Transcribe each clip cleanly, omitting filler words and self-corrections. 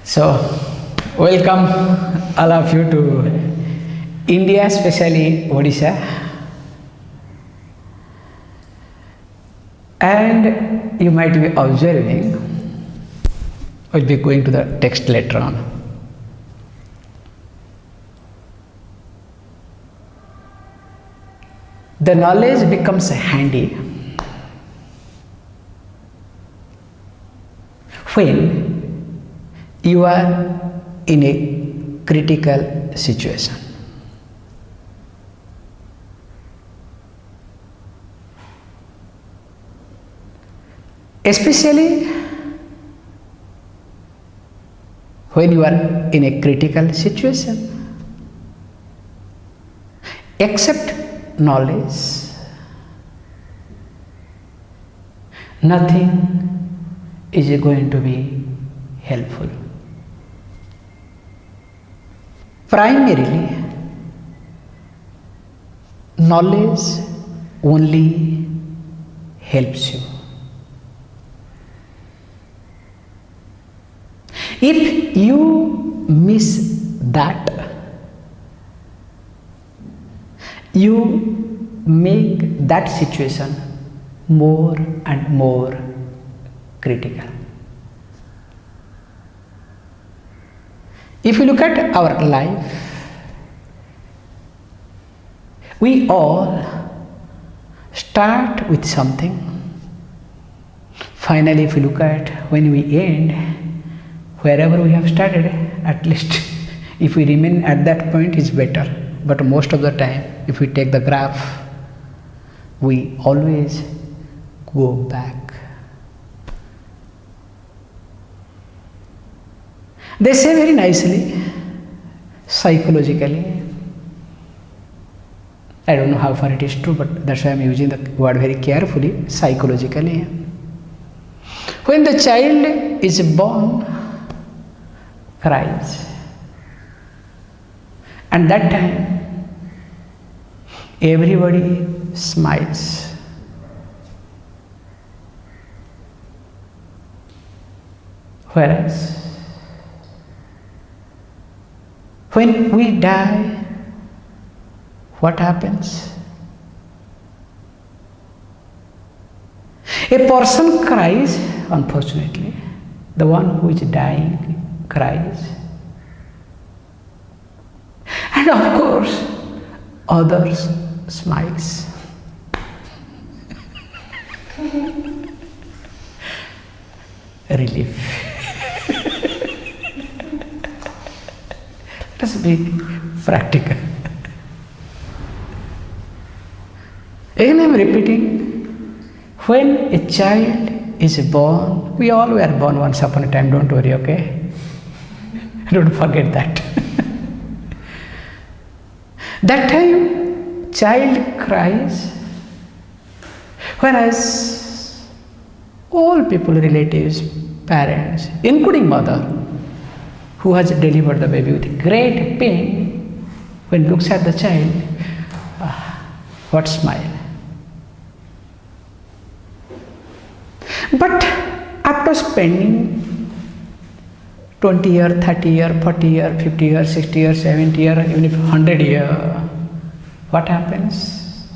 So, welcome all of you to India, especially Odisha. And you might be observing, we'll be going to the text later on. The knowledge becomes handy when you are in a critical situation. Especially when you are in a critical situation. Except knowledge, nothing is going to be helpful. Primarily, knowledge only helps you. If you miss that, you make that situation more and more critical. If you look at our life, we all start with something. Finally, if you look at when we end, wherever we have started, at least if we remain at that point is better. But most of the time, if we take the graph, we always go back. They say very nicely, psychologically, I don't know how far it is true, but that's why I am using the word very carefully, psychologically. When the child is born, cries, and that time everybody smiles. Whereas when we die, what happens? A person cries, unfortunately. The one who is dying cries. And of course, others smiles. Relief. Let us be practical. Again I am repeating, when a child is born, we all were born once upon a time, don't worry, okay? Don't forget that. That time, child cries, whereas all people, relatives, parents, including mother, who has delivered the baby with great pain, when looks at the child, what smile. But after spending 20 years, 30 years, 40 years, 50 years, 60 years, 70 years, even if 100 years, what happens?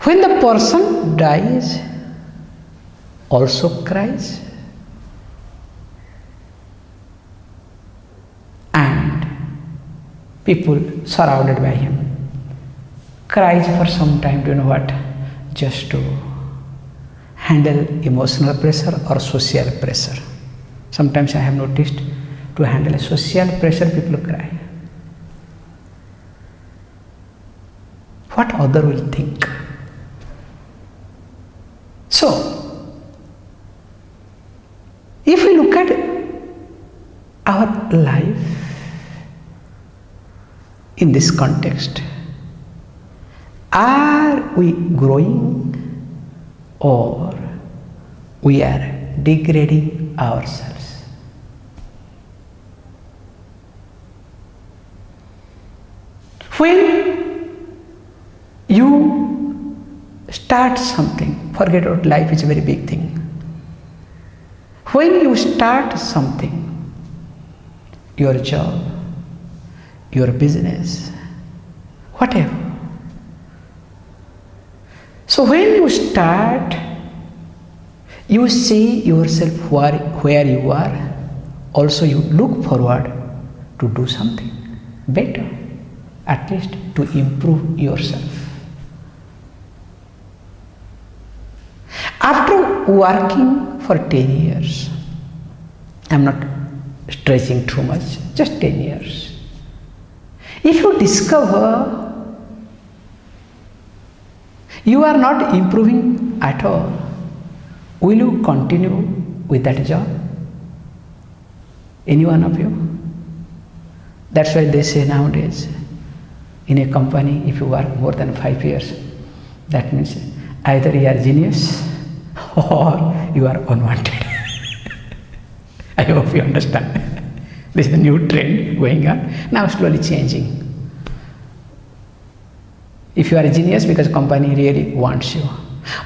When the person dies, also cries, and people surrounded by him cries for some time. Do you know what? Just to handle emotional pressure or social pressure. Sometimes I have noticed, to handle a social pressure, people cry. What other will think? So, if we look at our life in this context, are we growing or we are degrading ourselves? When you start something, forget about life is a very big thing. When you start something, your job, your business, whatever. So when you start, you see yourself where you are. Also you look forward to do something better, at least to improve yourself. After working for 10 years, I'm not stretching too much, just 10 years. If you discover you are not improving at all, will you continue with that job? Any one of you? That's why they say nowadays, in a company, if you work more than 5 years, that means either you are genius or you are unwanted. I hope you understand. This is the new trend going on, now slowly changing. If you are a genius because company really wants you,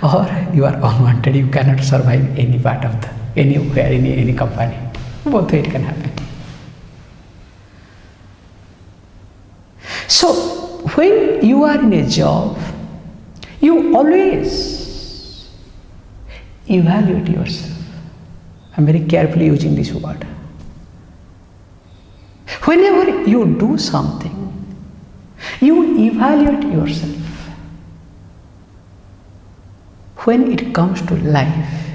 or you are unwanted, you cannot survive any part of anywhere, any company. Both way it can happen. So, when you are in a job, you always evaluate yourself. I'm very carefully using this word. Whenever you do something, you evaluate yourself. When it comes to life,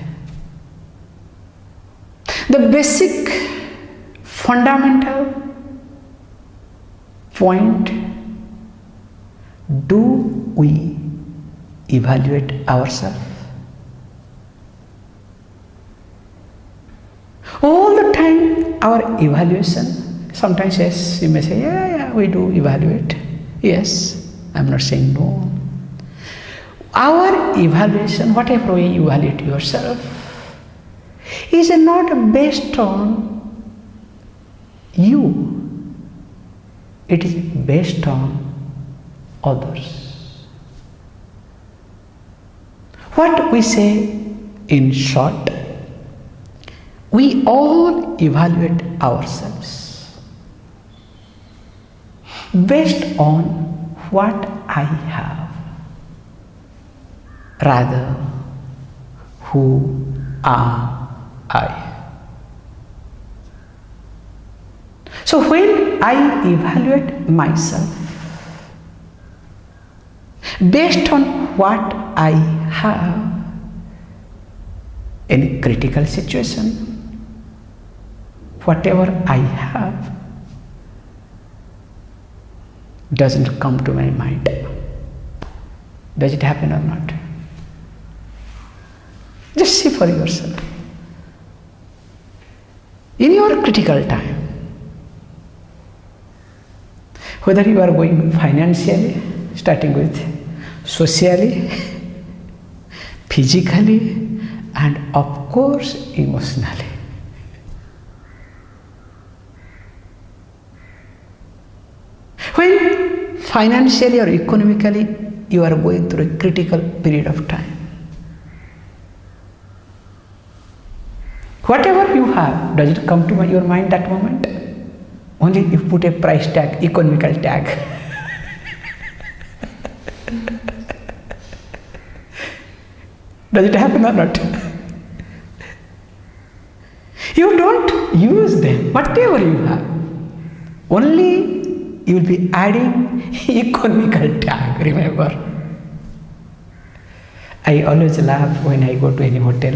the basic fundamental point, do we evaluate ourselves? All the time our evaluation, sometimes yes, you may say, yeah, we do evaluate. Yes, I'm not saying no. Our evaluation, whatever way you evaluate yourself, is not based on you. It is based on others. What we say in short, we all evaluate ourselves based on what I have, rather who am I. So when I evaluate myself based on what I have, in critical situation, whatever I have doesn't come to my mind. Does it happen or not? Just see for yourself. In your critical time, whether you are going financially, starting with socially, physically, and of course emotionally. When financially or economically you are going through a critical period of time, whatever you have, does it come to your mind that moment? Only if you put a price tag, economical tag. Does it happen or not? You don't use them, whatever you have. Only you will be adding economical tag, remember. I always laugh when I go to any hotel,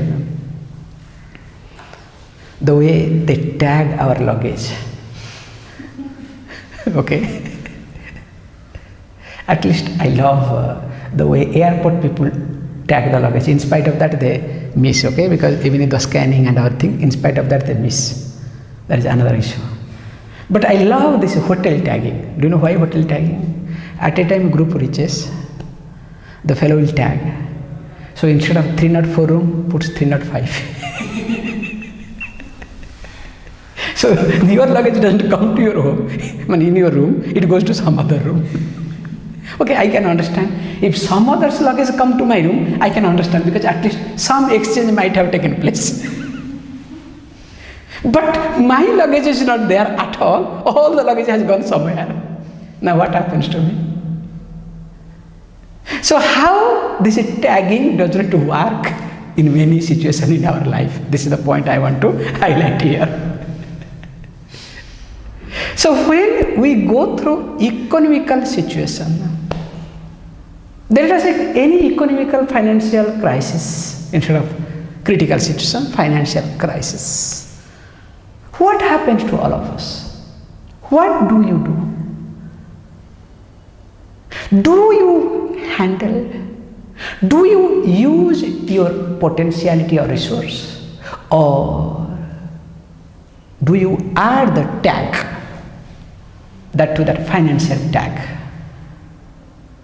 the way they tag our luggage. Okay? At least I love the way airport people tag the luggage. In spite of that they miss, okay? Because even in the scanning and everything, in spite of that they miss. That is another issue. But I love this hotel tagging. Do you know why hotel tagging? At a time group reaches, the fellow will tag. So instead of 304 room, puts 305. So your luggage doesn't come to your home, in your room, it goes to some other room. Okay, I can understand. If some other's luggage come to my room, I can understand because at least some exchange might have taken place. But my luggage is not there at all the luggage has gone somewhere. Now what happens to me? So how this tagging does not work in many situations in our life. This is the point I want to highlight here. So when we go through economical situation, let us take any economical financial crisis instead of critical situation, financial crisis. What happens to all of us? What do you do? Do you handle? Do you use your potentiality or resource? Or do you add the tag, that to that financial tag,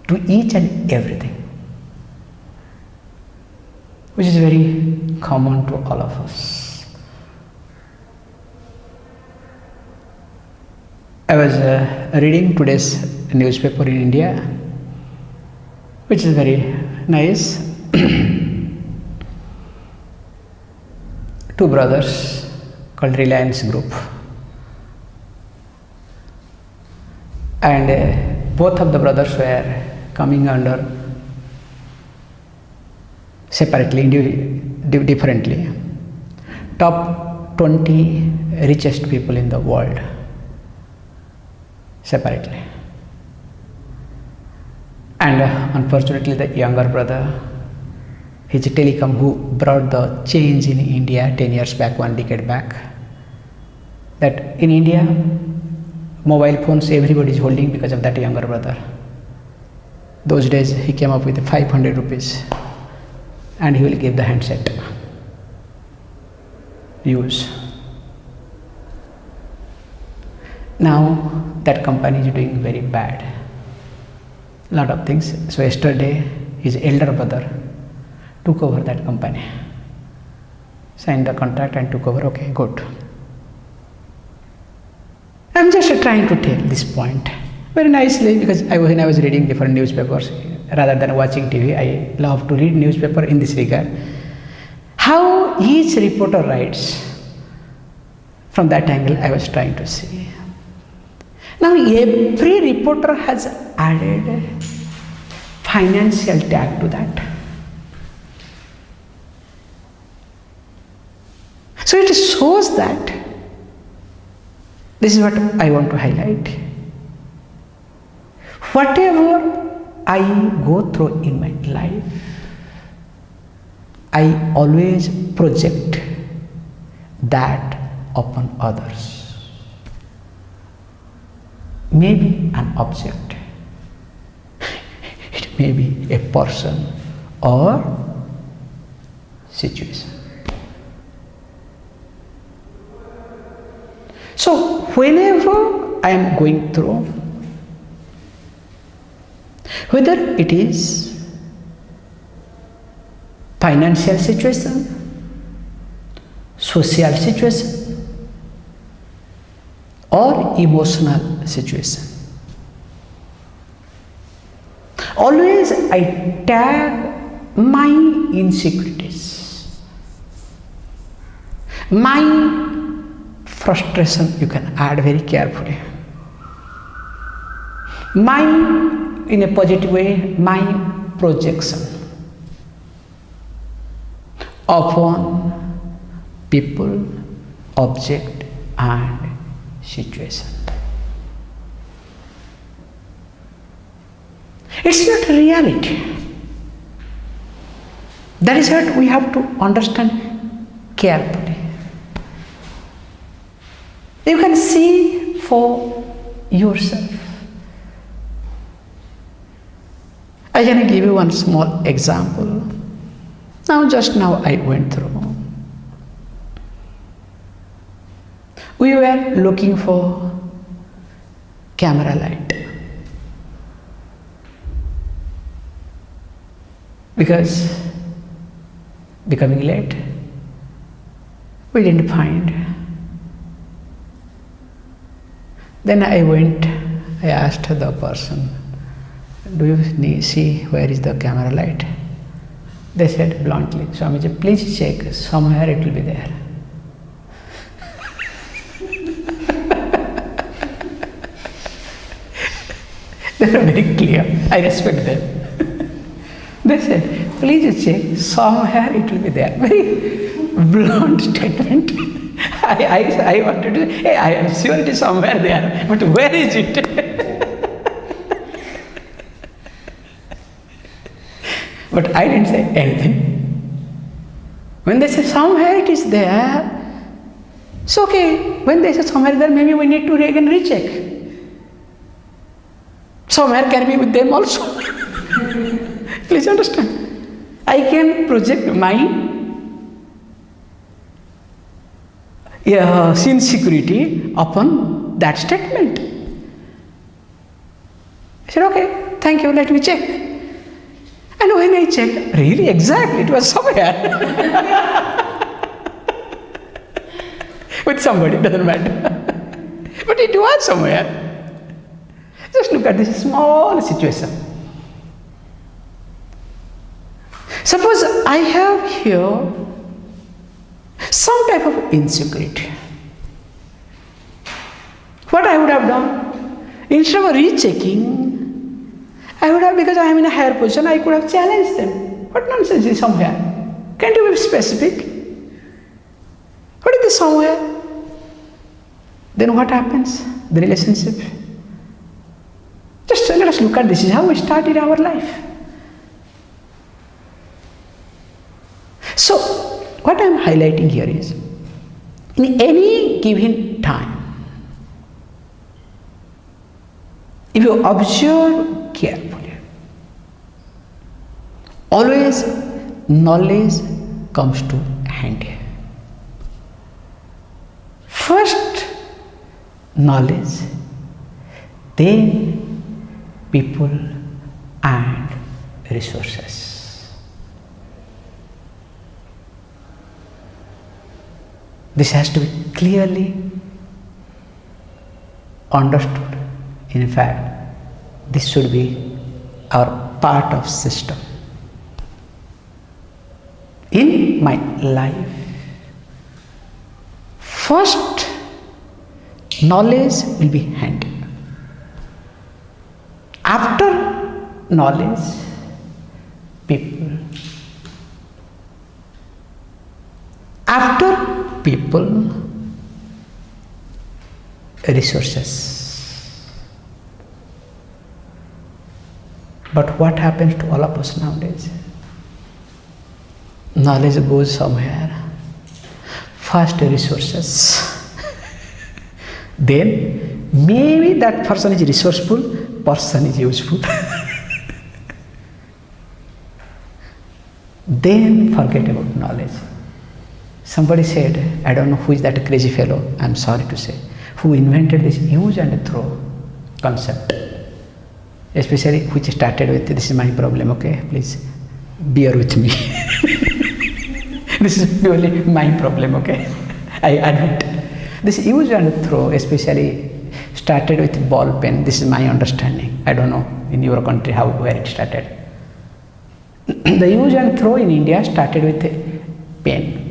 to each and everything, which is very common to all of us. I was reading today's newspaper in India, which is very nice. Two brothers called Reliance Group, and both of the brothers were coming under separately, differently, top 20 richest people in the world separately. And unfortunately the younger brother, he's a telecom who brought the change in India 10 years back, 1 decade back, that in India mobile phones everybody is holding because of that younger brother. Those days he came up with 500 rupees and he will give the handset. Use. Now that company is doing very bad. Lot of things. So yesterday his elder brother took over that company, signed the contract and took over. Okay, good. I'm just trying to tell this point very nicely, because when I was reading different newspapers rather than watching TV, I love to read newspaper in this regard. How each reporter writes, from that angle I was trying to see. Now every reporter has added financial tag to that. So it shows that, this is what I want to highlight, whatever I go through in my life, I always project that upon others. Maybe an object, it may be a person or situation. So whenever I am going through, whether it is financial situation, social situation, or emotional situation, always I tag my insecurities, my frustration, you can add very carefully, my, in a positive way, my projection upon people, object and situation. It's not reality. That is what we have to understand carefully. You can see for yourself. I can give you one small example. Just now I went through. We were looking for camera light, because becoming late, we didn't find. Then I went, I asked the person, do you see where is the camera light? They said bluntly, Swamiji, please check, somewhere it will be there. They are very clear. I respect them. They said, please check, somewhere it will be there. Very blunt statement. I wanted to say, hey, I am sure it is somewhere there, but where is it? But I didn't say anything. When they say somewhere it is there, it's okay. When they say somewhere there, maybe we need to again recheck. Somewhere can be with them also. Please understand. I can project my insecurity upon that statement. I said, okay, thank you, let me check. And when I checked, really, exactly, it was somewhere. With somebody, doesn't matter. But it was somewhere. Just look at this small situation. Suppose I have here some type of insecurity. What I would have done? Instead of rechecking, I would have, because I am in a higher position, I could have challenged them. What nonsense is somewhere? Can't you be specific? What is this somewhere? Then what happens? The relationship. Just let us look at this. This is how we started our life. So, what I am highlighting here is, in any given time, if you observe carefully, always knowledge comes to hand. First knowledge, then people and resources. This has to be clearly understood. In fact, this should be our part of system. In my life, first knowledge will be handed. After knowledge, people. After people, resources. But what happens to all of us nowadays? Knowledge goes somewhere. First resources. Then maybe that person is resourceful, person is useful. Then forget about knowledge. Somebody said, I don't know who is that crazy fellow, I'm sorry to say, who invented this use and throw concept. Especially which started with, this is my problem, okay, please bear with me. This is purely my problem, okay, I admit. This use and throw especially started with ball pen. This is my understanding. I don't know in your country where it started. The use and throw in India started with a pen.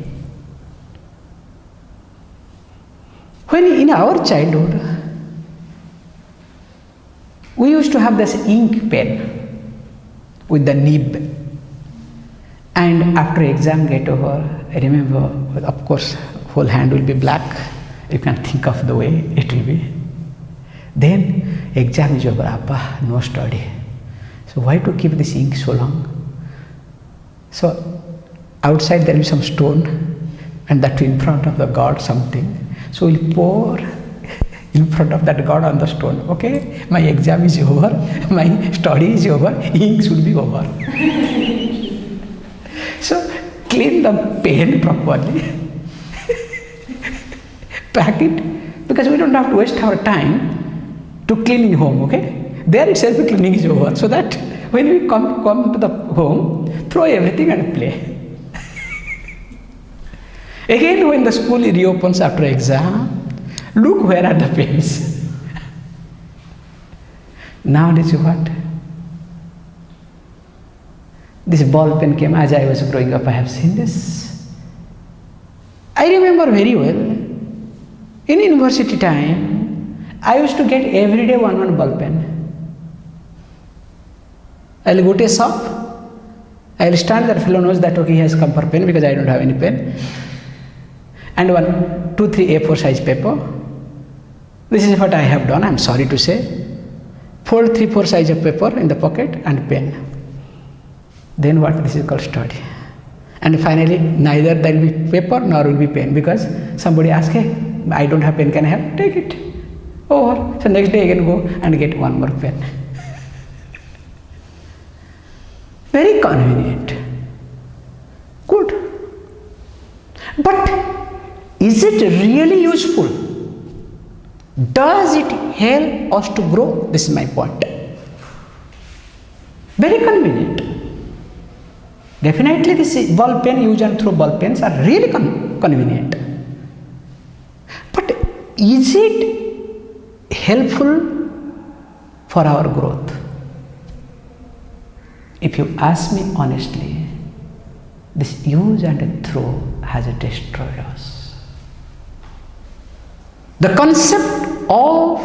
When in our childhood, we used to have this ink pen with the nib. And after exam get over, I remember, of course, whole hand will be black. You can think of the way it will be. Then exam is over, Appa, no study. So why to keep this ink so long? So outside there is some stone, and that in front of the God something. So we'll pour in front of that God on the stone. Okay, my exam is over, my study is over, inks will be over. So clean the pen properly. Pack it, because we don't have to waste our time to clean in home, okay? There itself the cleaning is over, so that when we come to the home, throw everything and play. Again, when the school reopens after exam, look where are the pens. Nowadays what? This ball pen came as I was growing up, I have seen this. I remember very well. In university time, I used to get every day one ball pen. I'll go to a shop. I'll stand there. Fellow knows that okay, he has come for pen because I don't have any pen. And 1, 2, 3 A4 size paper. This is what I have done. I'm sorry to say. 4, 3, 4 size of paper in the pocket and pen. Then what? This is called study. And finally, neither there will be paper nor will be pen because somebody asks, hey, I don't have pen, can I have? Take it. Over. So next day I can go and get one more pen. Very convenient. Good. But is it really useful? Does it help us to grow? This is my point. Very convenient. Definitely this ball pen, use and throw ball pens are really convenient. But is it helpful for our growth? If you ask me honestly, this use and throw has destroyed us. The concept of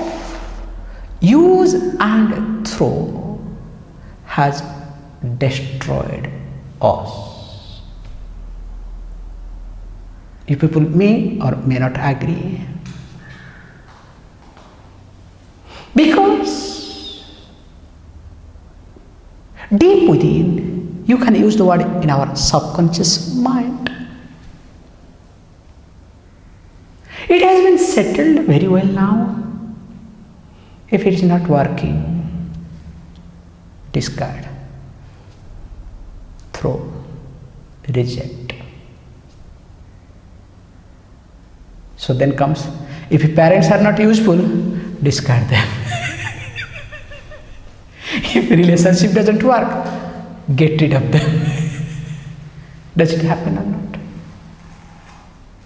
use and throw has destroyed us. You people may or may not agree. Because deep within, you can use the word in our subconscious mind. It has been settled very well now. If it is not working, discard, throw, reject. So then comes, if parents are not useful, discard them. If relationship doesn't work, get rid of them. Does it happen or not?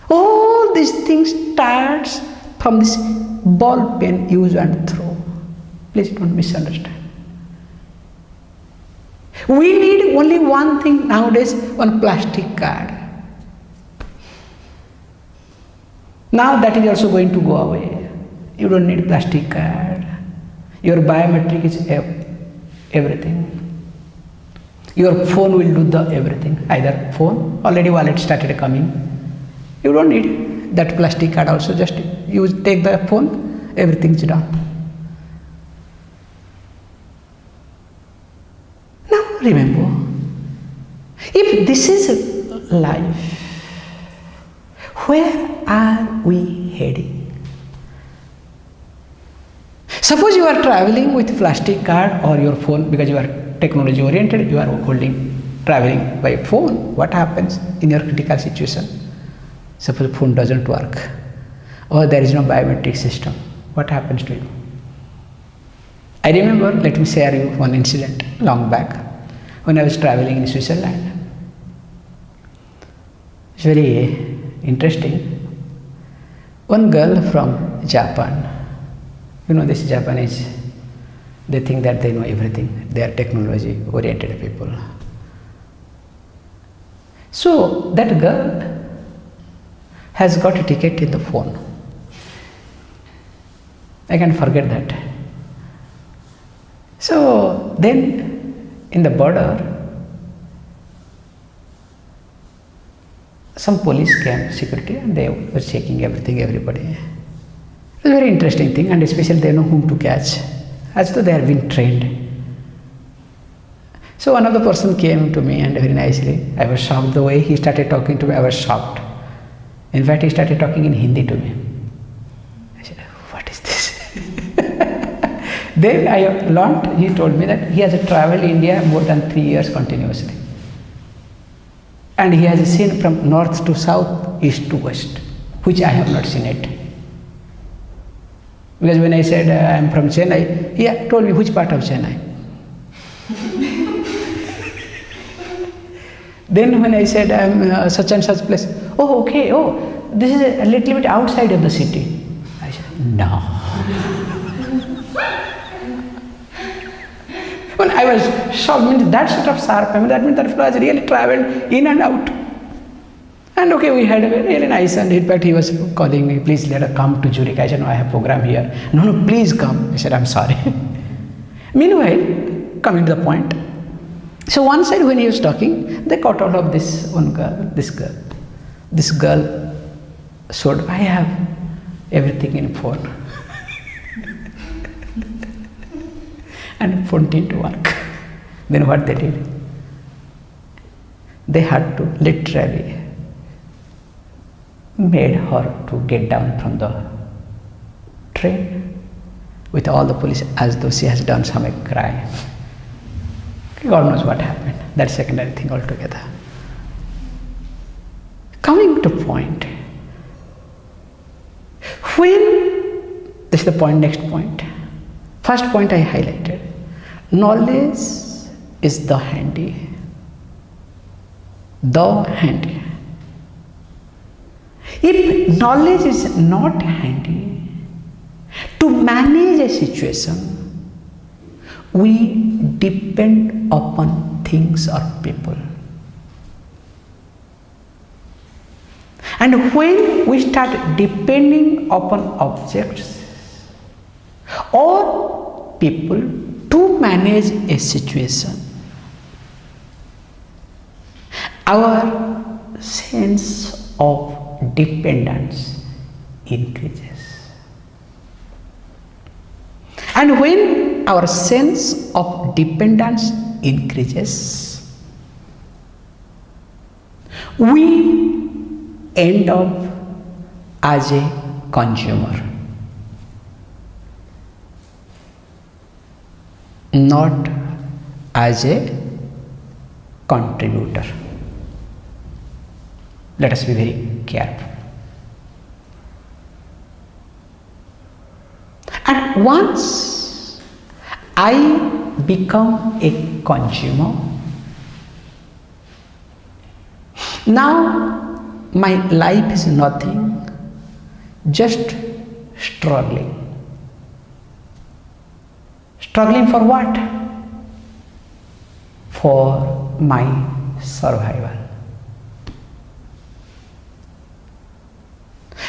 All these things starts from this ball pen use and throw. Please don't misunderstand. We need only one thing nowadays, one plastic card. Now that is also going to go away. You don't need plastic card. Your biometric is everything. Your phone will do the everything. Either phone, already wallet started coming. You don't need that plastic card also, just use, take the phone, everything's done. Now remember, if this is life, where are we heading? Suppose you are traveling with plastic card or your phone, because you are technology oriented, you are traveling by phone. What happens in your critical situation? Suppose phone doesn't work or there is no biometric system. What happens to you? I remember, let me share you one incident long back when I was traveling in Switzerland. It's very interesting. One girl from Japan, this Japanese, they think that they know everything. They are technology oriented people. So that girl has got a ticket in the phone. I can't forget that. So then in the border, some police came, security, and they were checking everything, everybody. It was a very interesting thing, and especially they know whom to catch, as though they have been trained. So one of the person came to me and very nicely, I was shocked the way he started talking to me, I was shocked. In fact, he started talking in Hindi to me. I said, what is this? Then I learned, he told me that he has traveled India more than 3 years continuously. And he has seen from north to south, east to west, which I have not seen it. Because when I said I am from Chennai, he told me which part of Chennai. Then when I said I am such and such place, oh okay, this is a little bit outside of the city. I said, no. When I was shocked, that sort of sharp, that means that fellow has really travelled in and out. And okay, we had a really nice, and in fact he was calling me, please let her come to Zurich. I said, no, I have program here. No, please come. I said, I'm sorry. Meanwhile, coming to the point, So one side when he was talking, they caught hold of this one girl, this girl. This girl showed, I have everything in phone. And phone didn't work. Then what they did? They had to literally made her to get down from the train with all the police as though she has done some crime. God knows what happened. That's secondary thing altogether. Coming to point. When, this is the point, next point. First point I highlighted. Knowledge is the handy. The handy. If knowledge is not handy to manage a situation, we depend upon things or people. And when we start depending upon objects or people to manage a situation, our sense of dependence increases. And when our sense of dependence increases, we end up as a consumer, not as a contributor. Let us be very careful. And once I become a consumer, now my life is nothing, just struggling. Struggling for what? For my survival.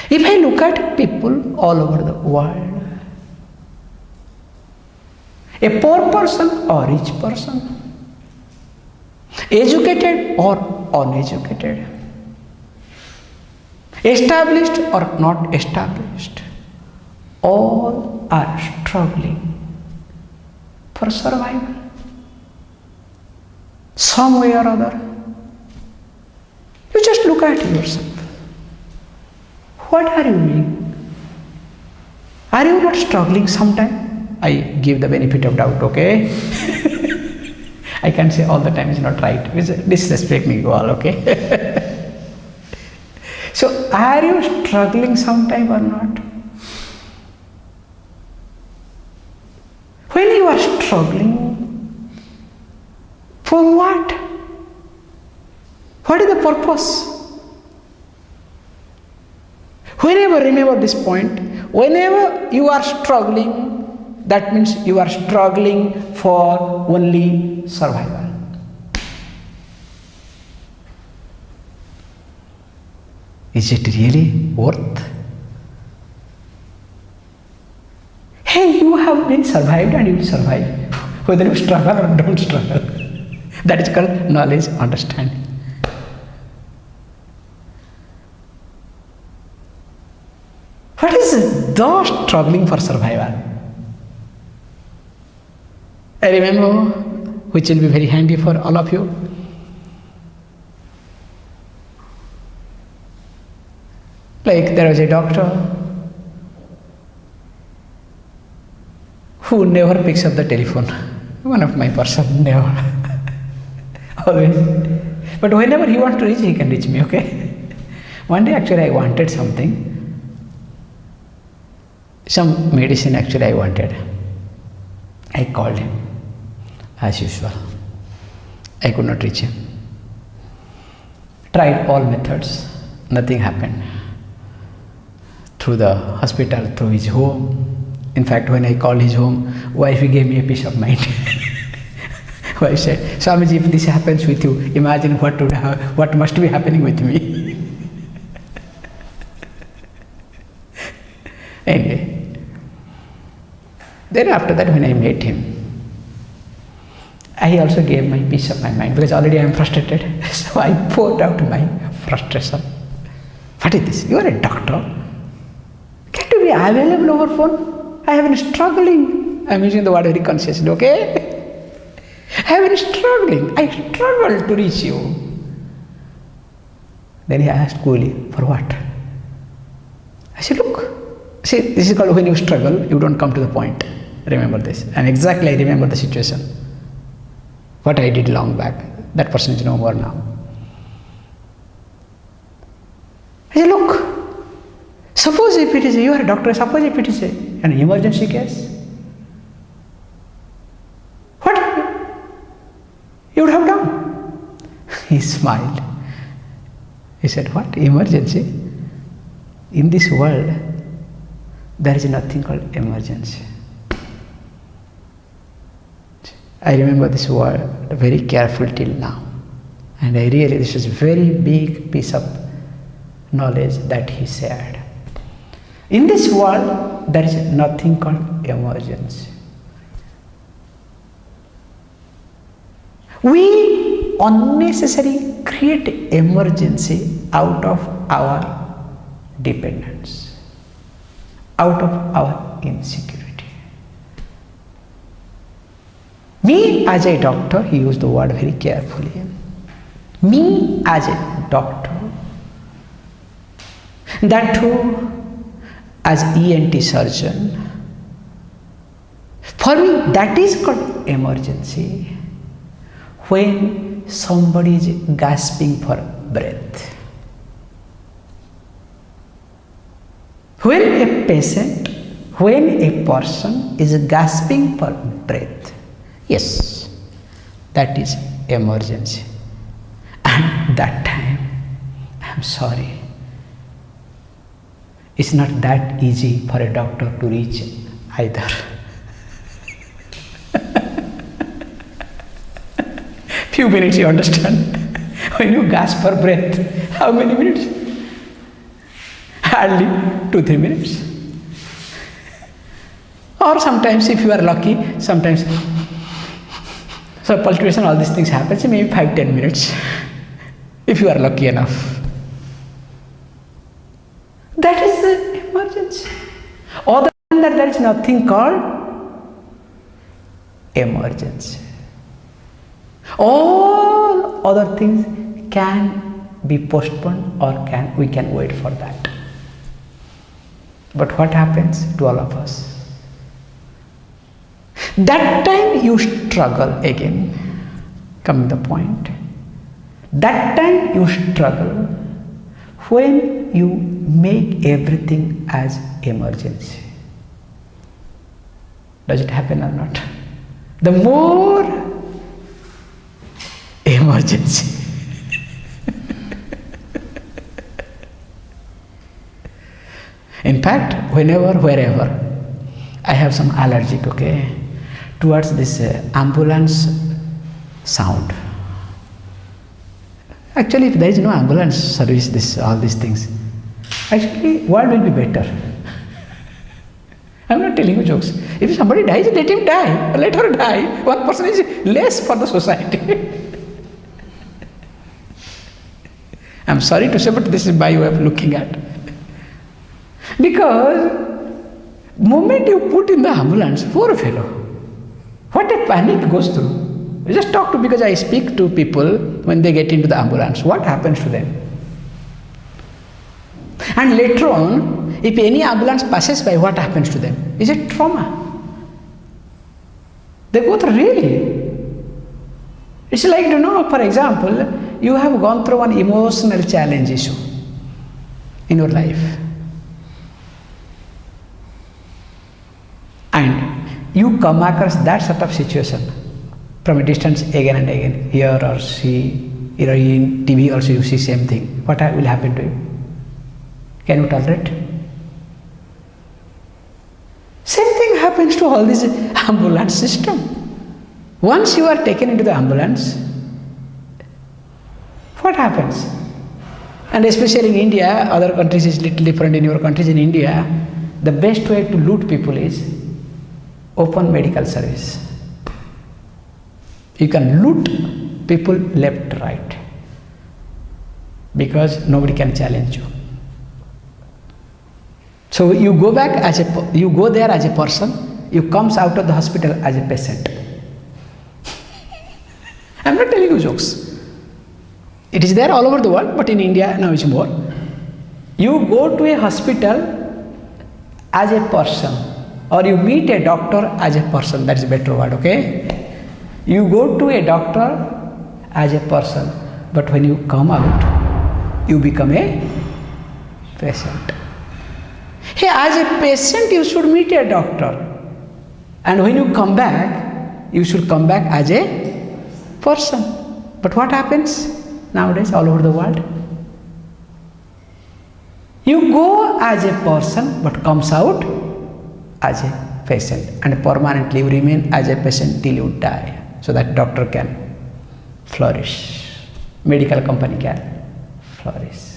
If I look at people all over the world, a poor person or rich person, educated or uneducated, established or not established, all are struggling for survival, some way or other. You just look at yourself. What are you doing? Are you not struggling sometime? I give the benefit of doubt, okay? I can't say all the time is not right. Disrespect me, all, okay? So, are you struggling sometime or not? When you are struggling, for what? What is the purpose? Whenever, remember this point, whenever you are struggling, that means you are struggling for only survival. Is it really worth? Hey, you have been survived and you will survive, whether you struggle or don't struggle. That is called knowledge, understanding. What is the struggling for survival? I remember, which will be very handy for all of you. Like there was a doctor who never picks up the telephone. One of my person, never. Always. But whenever he wants to reach, he can reach me, okay? One day actually I wanted something. Some medicine actually I wanted. I called him as usual. I could not reach him. Tried all methods. Nothing happened. Through the hospital, through his home. In fact, when I called his home, wife gave me a peace of mind. Wife said, Swamiji, if this happens with you, imagine what must be happening with me. Anyway. Then after that, when I met him, I I also gave my peace of my mind because already I am frustrated. So I poured out my frustration. What is this? You are a doctor. Can't you be available over phone? I have been struggling. I am using the word very consciously, okay? I have been struggling. I struggled to reach you. Then he asked coolly, for what? I said, look, see, this is called when you struggle, you don't come to the point. Remember this. And exactly I remember the situation. What I did long back. That person is no more now. I said, look, suppose if it is, you are a doctor, suppose if it is an emergency case. What you would have done? He smiled. He said, what? Emergency? In this world, there is nothing called emergency. I remember this word very careful till now. And I really, this is a very big piece of knowledge that he shared. In this world, there is nothing called emergency. We unnecessarily create emergency out of our dependence, out of our insecurity. Me as a doctor, he used the word very carefully. Me as a doctor, that too as ENT surgeon, for me that is called emergency when somebody is gasping for breath. When a patient, when a person is gasping for breath, yes, that is emergency. And that time, I am sorry, it's not that easy for a doctor to reach either. Few minutes, you understand? When you gasp for breath, how many minutes? Hardly 2-3 minutes. Or sometimes, if you are lucky, sometimes, so palpitation, all these things happen, so maybe 5-10 minutes, if you are lucky enough. That is the emergency. Other than that, there is nothing called emergency. All other things can be postponed or we can wait for that. But what happens to all of us? That time you struggle again, coming to the point. That time you struggle when you make everything as emergency. Does it happen or not? The more emergency. In fact, whenever, wherever, I have some allergic, okay, towards this ambulance sound. Actually, if there is no ambulance service, all these things, actually, world will be better. I am not telling you jokes. If somebody dies, let him die, let her die. One person is less for the society. I am sorry to say, but this is my way of looking at. Because moment you put in the ambulance, poor fellow, what a panic goes through. I just talk to, because I speak to people when they get into the ambulance, what happens to them? And later on, if any ambulance passes by, what happens to them? Is it trauma? They go through really. It's like, for example, you have gone through one emotional challenge issue in your life. And you come across that sort of situation from a distance again and again, here or see, here in TV also you see same thing. What will happen to you? Can you tolerate? Same thing happens to all this ambulance system. Once you are taken into the ambulance, what happens? And especially in India, other countries is little different. In your countries, in India, the best way to loot people is open medical service. You can loot people left, right, because nobody can challenge you. So you go back you go there as a person, you comes out of the hospital as a patient. I'm not telling you jokes. It is there all over the world, but in India now it's more. You go to a hospital as a person, or you meet a doctor as a person. That is a better word, okay? You go to a doctor as a person, but when you come out, you become a patient. Hey, as a patient, you should meet a doctor, and when you come back, you should come back as a person. But what happens nowadays all over the world? You go as a person, but comes out as a patient, and permanently you remain as a patient till you die, so that doctor can flourish, medical company can flourish.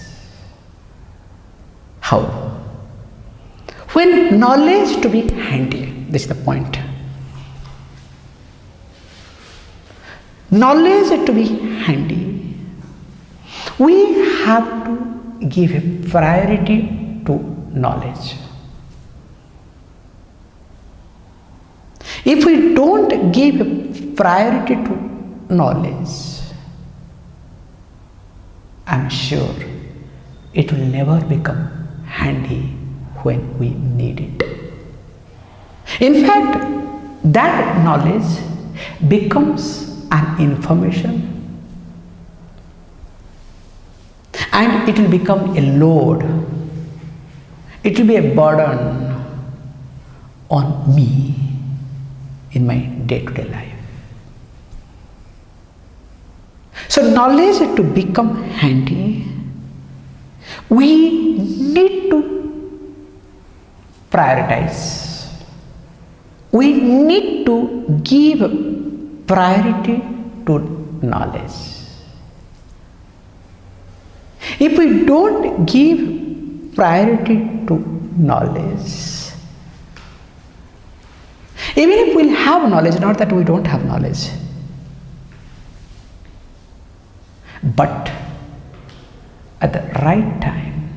How? When knowledge to be handy, this is the point. Knowledge to be handy, we have to give a priority to knowledge. If we don't give a priority to knowledge, I am sure it will never become handy when we need it. In fact, that knowledge becomes an information, and it will become a load. It will be a burden on me in my day-to-day life. So knowledge to become handy, we need to prioritize. We need to give priority to knowledge. If we don't give priority to knowledge, even if we'll have knowledge, not that we don't have knowledge, but at the right time,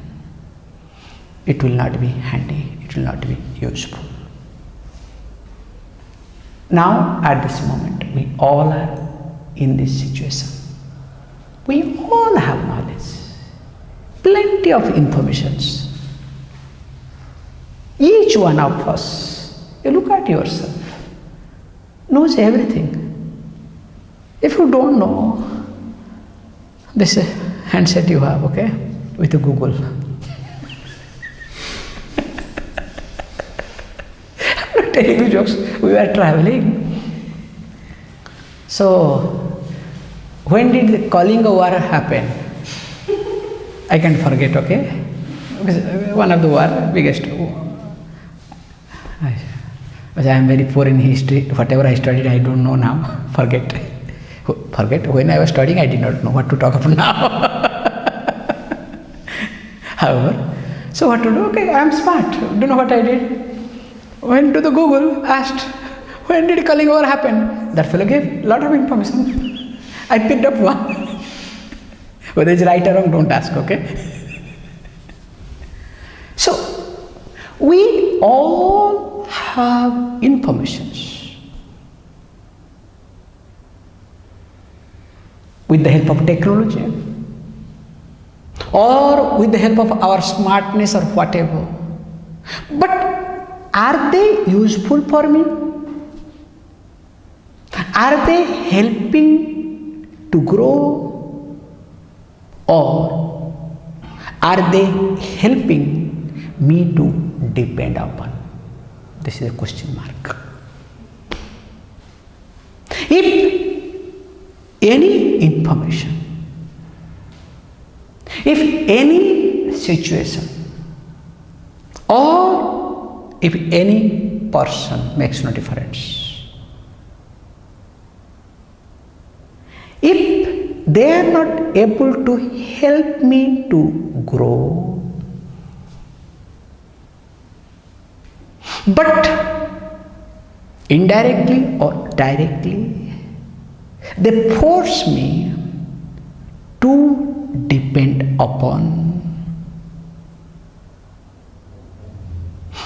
it will not be handy, it will not be useful. Now, at this moment, we all are in this situation. We all have knowledge, plenty of informations. Each one of us, you look at yourself, knows everything. If you don't know, this handset you have, okay, with the Google. I'm not telling you jokes. We were traveling. So, when did the calling war happen? I can't forget, okay? Because one of the war, biggest. But I am very poor in history. Whatever I studied, I don't know now. Forget. When I was studying, I did not know what to talk about now. However, so what to do? Okay, I am smart. Do you know what I did? Went to the Google, asked, when did calling war happen? That fellow gave a lot of information. I picked up one. Whether it's right or wrong, don't ask, okay? So, we all have informations. With the help of technology, or with the help of our smartness or whatever. But are they useful for me? Are they helping to grow? Or are they helping me to depend upon? This is a question mark. If any information, if any situation, or if any person, makes no difference, if they are not able to help me to grow, but indirectly or directly They force me to depend upon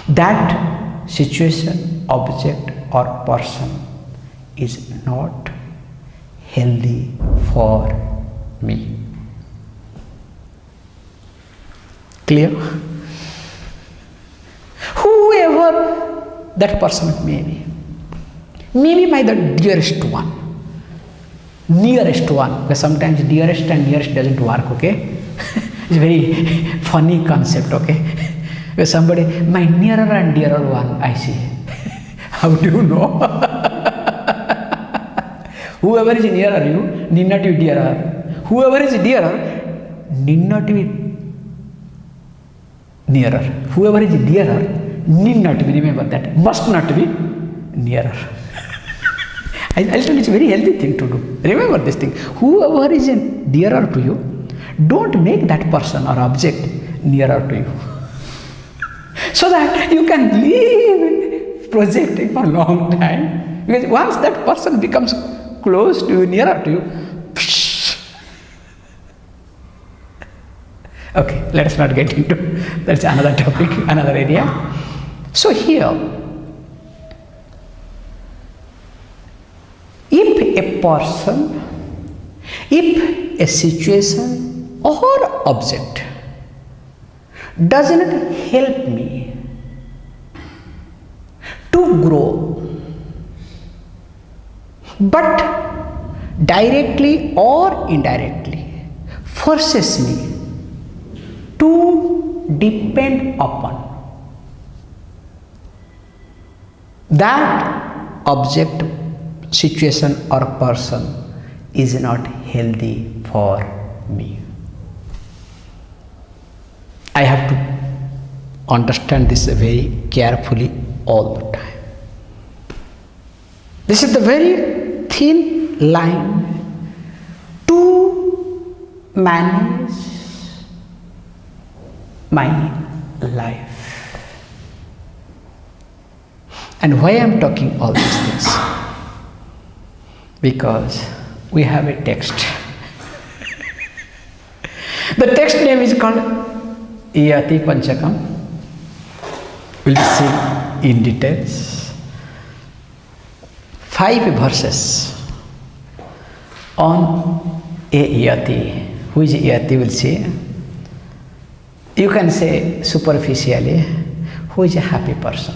that situation, object, or person is not healthy for me. Clear? Whoever that person may be, maybe my the dearest one, nearest one, because sometimes dearest and nearest doesn't work, okay? It's a very funny concept, okay? Where somebody, my nearer and dearer one, I see. How do you know? Whoever is nearer you, need not be dearer. Whoever is dearer, need not be nearer. Whoever is dearer, need not be, remember that, must not be nearer. I'll tell you, it's a very healthy thing to do. Remember this thing. Whoever is dearer to you, don't make that person or object nearer to you. So that you can live projecting for a long time. Because once that person becomes close to you, nearer to you, okay, let us not get into, that's another topic, another area. So here, if a person, if a situation or object does not help me to grow, but directly or indirectly forces me to depend upon that object, situation, or person is not healthy for me. I have to understand this very carefully all the time. This is the very thin line to manage my life. And why I am talking all these things? Because we have a text. The text name is called Yati Panchakam. We'll see in details. 5 verses on a Yati. Who is a Yati? We'll see. You can say superficially, who is a happy person?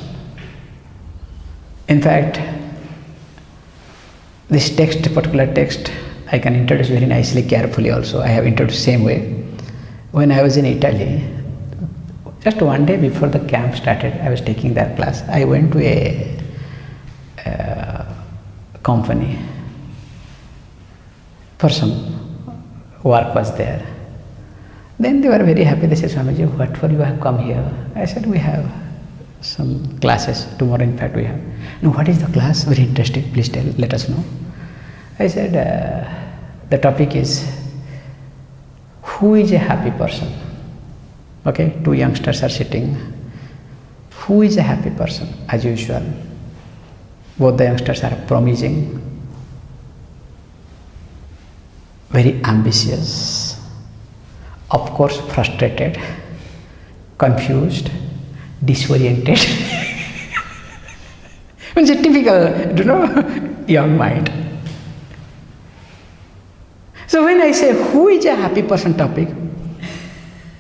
In fact, this text, particular text, I can introduce very nicely, carefully also. I have introduced same way. When I was in Italy, just one day before the camp started, I was taking that class. I went to a company for some work was there. Then they were very happy. They said, Swamiji, what for you have come here? I said, we have some classes. Tomorrow, in fact, we have. No, what is the class? Very interesting. Please let us know. I said, the topic is, who is a happy person? Okay, 2 youngsters are sitting. Who is a happy person? As usual, both the youngsters are promising, very ambitious, of course frustrated, confused, disoriented. It's a typical, young mind. So when I say, who is a happy person topic,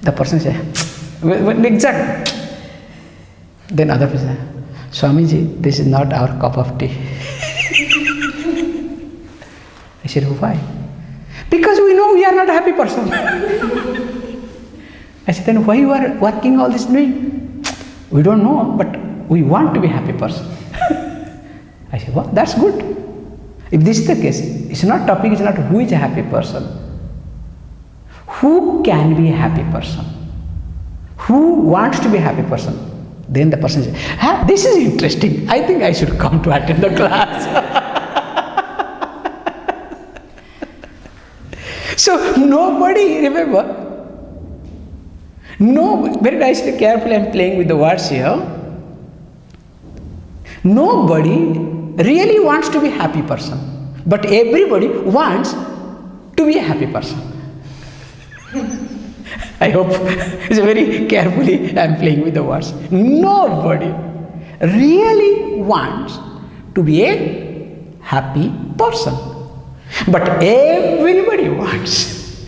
the person says, exact. Then other person, Swamiji, this is not our cup of tea. I said, why? Because we know we are not a happy person. I said, then why you are working all this doing? We don't know, but we want to be a happy person. I said, well, that's good. If this is the case, it's not topic, it's not who is a happy person. Who can be a happy person? Who wants to be a happy person? Then the person says, this is interesting. I think I should come to attend the class. So nobody, remember, no, very nicely, carefully I am playing with the words here. Nobody really wants to be a happy person. But everybody wants to be a happy person. I hope it's very carefully I am playing with the words. Nobody really wants to be a happy person. But everybody wants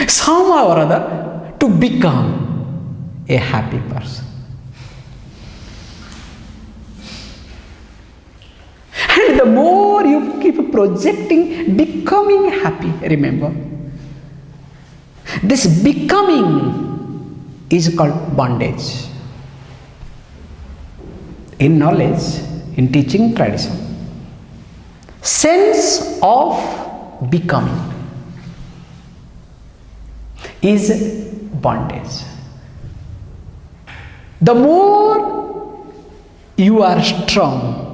somehow or other to become a happy person. And the more you keep projecting becoming happy, remember, this becoming is called bondage. In knowledge, in teaching tradition, sense of becoming is bondage. The more you are strong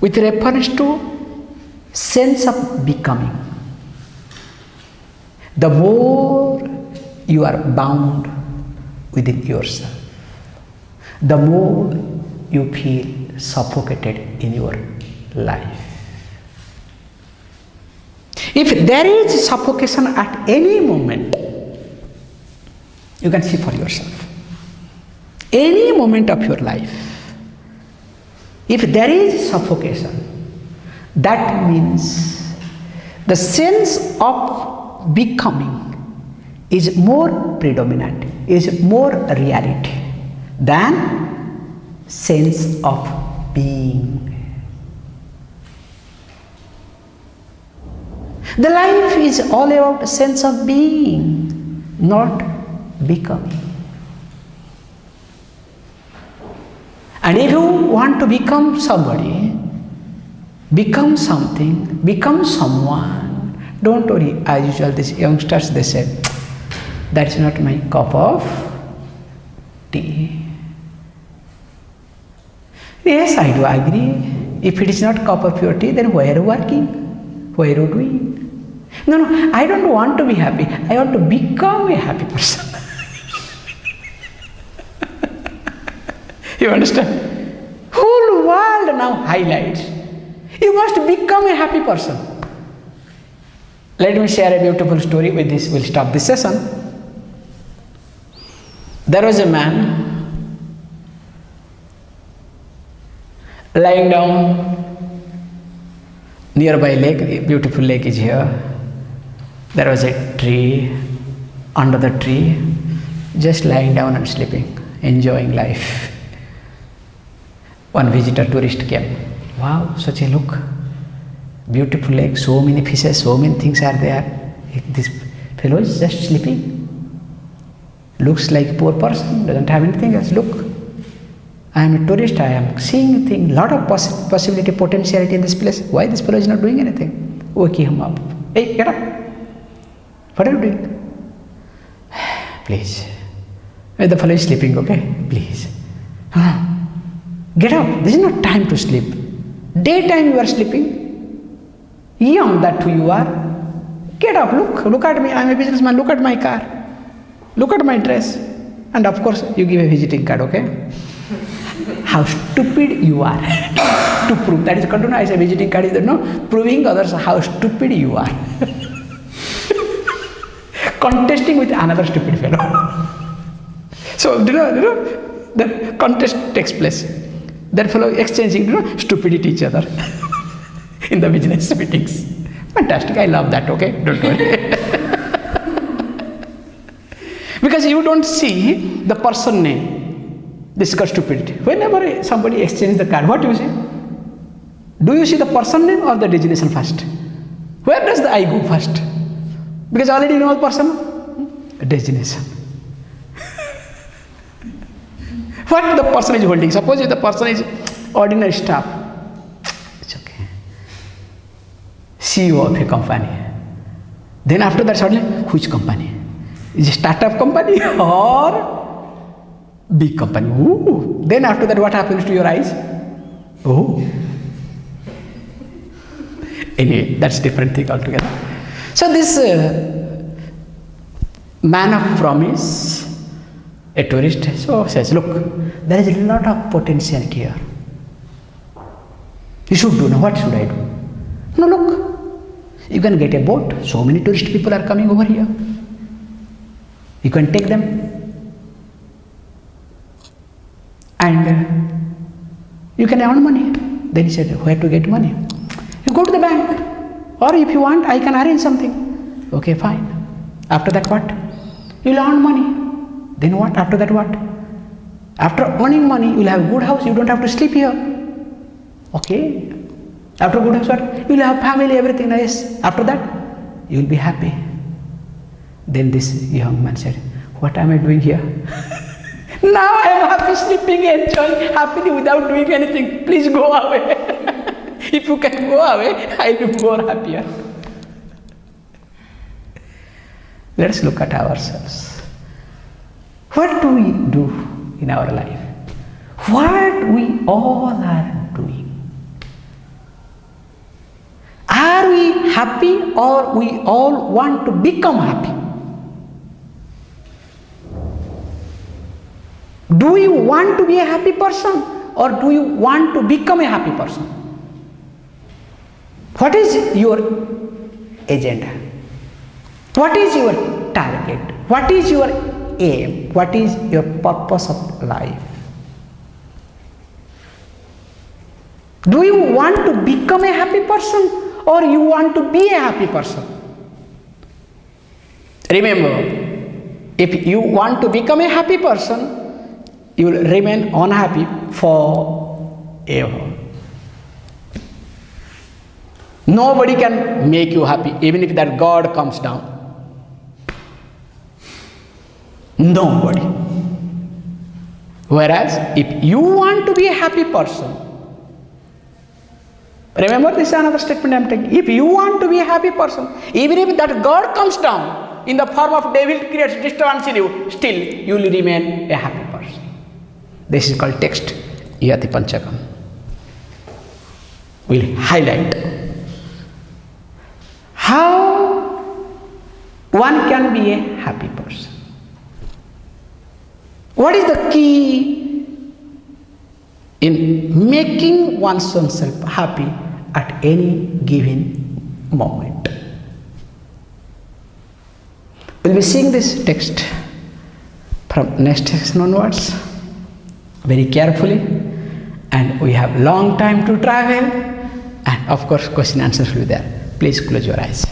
with reference to sense of becoming, the more you are bound within yourself, the more you feel suffocated in your life. If there is suffocation at any moment, you can see for yourself. Any moment of your life, if there is suffocation, that means the sense of becoming is more predominant, is more reality than sense of being. The life is all about a sense of being, not becoming. And if you want to become somebody, become something, become someone, don't worry. As usual, these youngsters, they say, that's not my cup of tea. Yes, I do agree. If it is not cup of your tea, then why are you working? Why are you doing? No, I don't want to be happy. I want to become a happy person. You understand? Whole world now highlights. You must become a happy person. Let me share a beautiful story. With this, we'll stop this session. There was a man lying down nearby lake. A beautiful lake is here. There was a tree. Under the tree, just lying down and sleeping, enjoying life. One visitor, tourist came. Wow, such a look. Beautiful lake, so many fishes, so many things are there. This fellow is just sleeping. Looks like a poor person, doesn't have anything else. Look, I am a tourist, I am seeing things, lot of possibility, potentiality in this place. Why this fellow is not doing anything? Wake him up. Hey, get up. What are you doing? Please. The fellow is sleeping, okay? Please. Get up. This is not time to sleep. Daytime you are sleeping. Young that who you are. Get up. Look at me. I am a businessman. Look at my car. Look at my dress. And of course you give a visiting card, okay? How stupid you are to prove. That is continue. I say visiting card is proving others how stupid you are. Contesting with another stupid fellow. So the contest takes place. That fellow exchanging stupidity each other in the business meetings. Fantastic, I love that, okay? Don't worry. Because you don't see the person name. This is called stupidity. Whenever somebody exchanges the card, what do you see? Do you see the person name or the designation first? Where does the I go first? Because already you know the person? Designation. What the person is holding? Suppose if the person is ordinary staff, it's okay. CEO of a company. Then after that suddenly, which company? Is it a startup company or big company? Ooh. Then after that, what happens to your eyes? Oh. Anyway, that's a different thing altogether. So this man of promise, a tourist, so says, look, there is a lot of potential here. You should do. Now what should I do? No, look, you can get a boat. So many tourist people are coming over here. You can take them. And you can earn money. Then he said, where to get money? You go to the bank. Or if you want, I can arrange something. Okay, fine. After that what? You'll earn money. Then what? After that what? After earning money, you'll have a good house. You don't have to sleep here. Okay. After good house, what? You'll have family, everything nice. After that, you'll be happy. Then this young man said, what am I doing here? Now I am happy sleeping, enjoying happily without doing anything. Please go away. If you can go away, I will be more happier. Let's look at ourselves. What do we do in our life? What we all are doing? Are we happy or we all want to become happy? Do you want to be a happy person or do you want to become a happy person? What is your agenda? What is your target? What is your aim? What is your purpose of life? Do you want to become a happy person or you want to be a happy person? Remember, if you want to become a happy person, you will remain unhappy forever. Nobody can make you happy, even if that God comes down. Nobody. Whereas, if you want to be a happy person, remember this is another statement I am taking. If you want to be a happy person, even if that God comes down in the form of devil, creates disturbance in you, still you will remain a happy person. This is called text, Yati Panchakam. We'll highlight how one can be a happy person. What is the key in making oneself happy at any given moment? We'll be seeing this text from next section onwards very carefully, and we have long time to travel, and of course question answers will be there. Please close your eyes.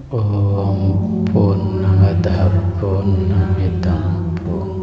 Om Purnamada Purnamidam Purnamidam